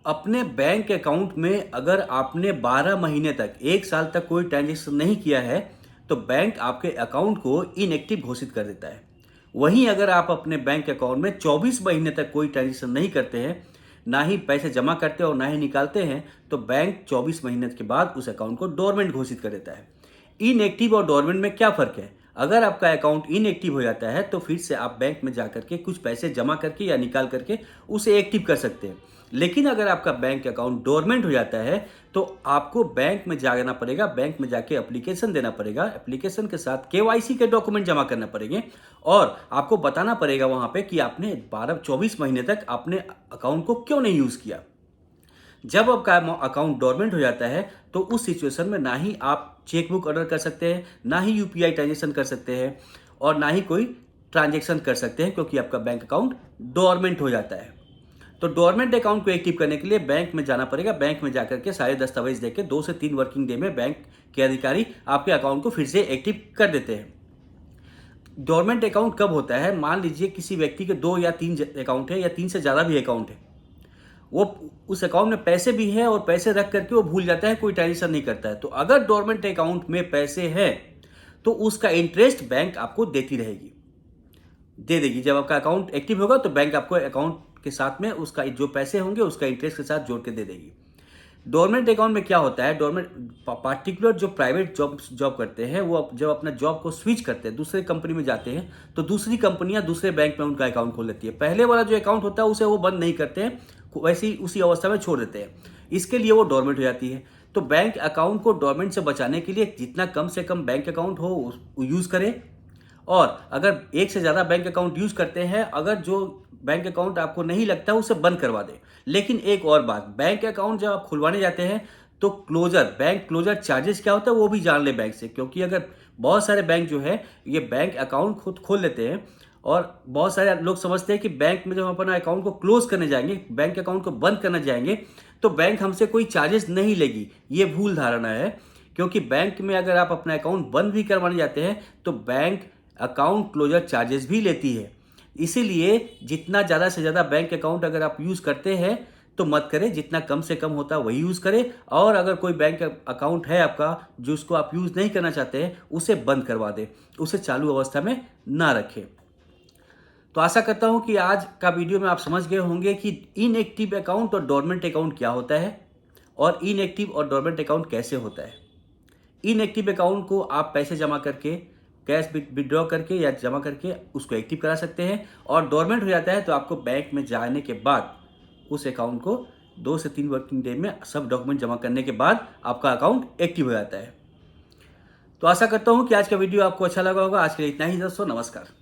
अपने bank account में अगर आपने 12 महीने तक 1 साल तक कोई ट्रांजेक्शन नहीं किया है तो बैंक आपके अकाउंट को इनएक्टिव घोषित कर देता है। वहीं अगर आप अपने बैंक अकाउंट में 24 महीने तक कोई ट्रांजेक्शन नहीं करते हैं, ना ही पैसे जमा करते और ना ही निकालते हैं, तो बैंक 24 महीने के बाद उस अकाउंट को डोरमेंट घोषित कर देता है। इनएक्टिव और डोरमेंट में क्या फ़र्क है? अगर आपका अकाउंट इनएक्टिव हो जाता है तो फिर से आप बैंक में जा करके कुछ पैसे जमा करके या निकाल करके उसे एक्टिव कर सकते हैं। लेकिन अगर आपका बैंक अकाउंट डोरमेंट हो जाता है तो आपको बैंक में जाना पड़ेगा, बैंक में जाके एप्लीकेशन देना पड़ेगा, एप्लीकेशन के साथ केवाईसी के डॉक्यूमेंट जमा करना पड़ेंगे और आपको बताना पड़ेगा वहाँ पे कि आपने 12-24 महीने तक अपने अकाउंट को क्यों नहीं यूज़ किया। जब आपका अकाउंट डोरमेंट हो जाता है तो उस सिचुएशन में ना ही आप चेकबुक ऑर्डर कर सकते हैं, ना ही यूपीआई ट्रांजेक्शन कर सकते हैं और ना ही कोई ट्रांजेक्शन कर सकते हैं, क्योंकि आपका बैंक अकाउंट डोरमेंट हो जाता है। तो डोरमेंट अकाउंट को एक्टिव करने के लिए बैंक में जाना पड़ेगा। बैंक में जाकर के सारे दस्तावेज देके 2 से 3 वर्किंग डे में बैंक के अधिकारी आपके अकाउंट को फिर से एक्टिव कर देते हैं। डोरमेंट अकाउंट कब होता है? मान लीजिए किसी व्यक्ति के 2 या 3 अकाउंट है या 3 से ज़्यादा भी अकाउंट है, वो उस अकाउंट में पैसे भी हैं और पैसे रख करके वो भूल जाता है, कोई ट्रांजेक्शन नहीं करता है। तो अगर डोरमेंट अकाउंट में पैसे हैं तो उसका इंटरेस्ट बैंक आपको देती रहेगी, दे देगी। जब आपका अकाउंट एक्टिव होगा तो बैंक आपको अकाउंट के साथ में उसका जो पैसे होंगे उसका इंटरेस्ट के साथ जोड़ के दे देगी। डोरमेंट अकाउंट में क्या होता है? डोरमेंट पार्टिकुलर जो प्राइवेट जॉब करते हैं वो जब अपना जॉब को स्विच करते हैं, दूसरे कंपनी में जाते हैं, तो दूसरी कंपनियां दूसरे बैंक में उनका अकाउंट खोल लेती है। पहले वाला जो अकाउंट होता है उसे वो बंद नहीं करते हैं, वैसे ही उसी अवस्था में छोड़ देते हैं। इसके लिए वो डोरमेंट हो जाती है। तो बैंक अकाउंट को डोरमेंट से बचाने के लिए जितना कम से कम बैंक अकाउंट हो यूज़ करें। और अगर एक से ज़्यादा बैंक अकाउंट यूज़ करते हैं, अगर जो बैंक अकाउंट आपको नहीं लगता उसे बंद करवा दें। लेकिन एक और बात, बैंक अकाउंट जब आप खुलवाने जाते हैं तो बैंक क्लोजर चार्जेस क्या होता है वो भी जान लें बैंक से, क्योंकि अगर बहुत सारे बैंक जो है ये बैंक अकाउंट खुद खोल लेते हैं और बहुत सारे लोग समझते हैं कि बैंक में जब हम अपना अकाउंट को क्लोज करने जाएंगे, बैंक अकाउंट को बंद करने जाएंगे तो बैंक हमसे कोई चार्जेस नहीं लेगी। ये भूल धारणा है, क्योंकि बैंक में अगर आप अपना अकाउंट बंद भी करवाने जाते हैं तो बैंक अकाउंट क्लोजर चार्जेस भी लेती है। इसीलिए जितना ज़्यादा से ज़्यादा बैंक अकाउंट अगर आप यूज़ करते हैं तो मत करें, जितना कम से कम होता है वही यूज़ करें। और अगर कोई बैंक अकाउंट है आपका जो उसको आप यूज़ नहीं करना चाहते हैं उसे बंद करवा दें, उसे चालू अवस्था में ना रखें। तो आशा करता हूं कि आज का वीडियो में आप समझ गए होंगे कि इनएक्टिव अकाउंट और डोरमेंट अकाउंट क्या होता है और इनएक्टिव और डोरमेंट अकाउंट कैसे होता है। इनएक्टिव अकाउंट को आप पैसे जमा करके, कैश विड्रॉ करके या जमा करके उसको एक्टिव करा सकते हैं, और डोरमेंट हो जाता है तो आपको बैंक में जाने के बाद उस अकाउंट को 2 से 3 वर्किंग डे में सब डॉक्यूमेंट जमा करने के बाद आपका अकाउंट एक्टिव हो जाता है। तो आशा करता हूँ कि आज का वीडियो आपको अच्छा लगा होगा। आज के लिए इतना ही दोस्तों, नमस्कार।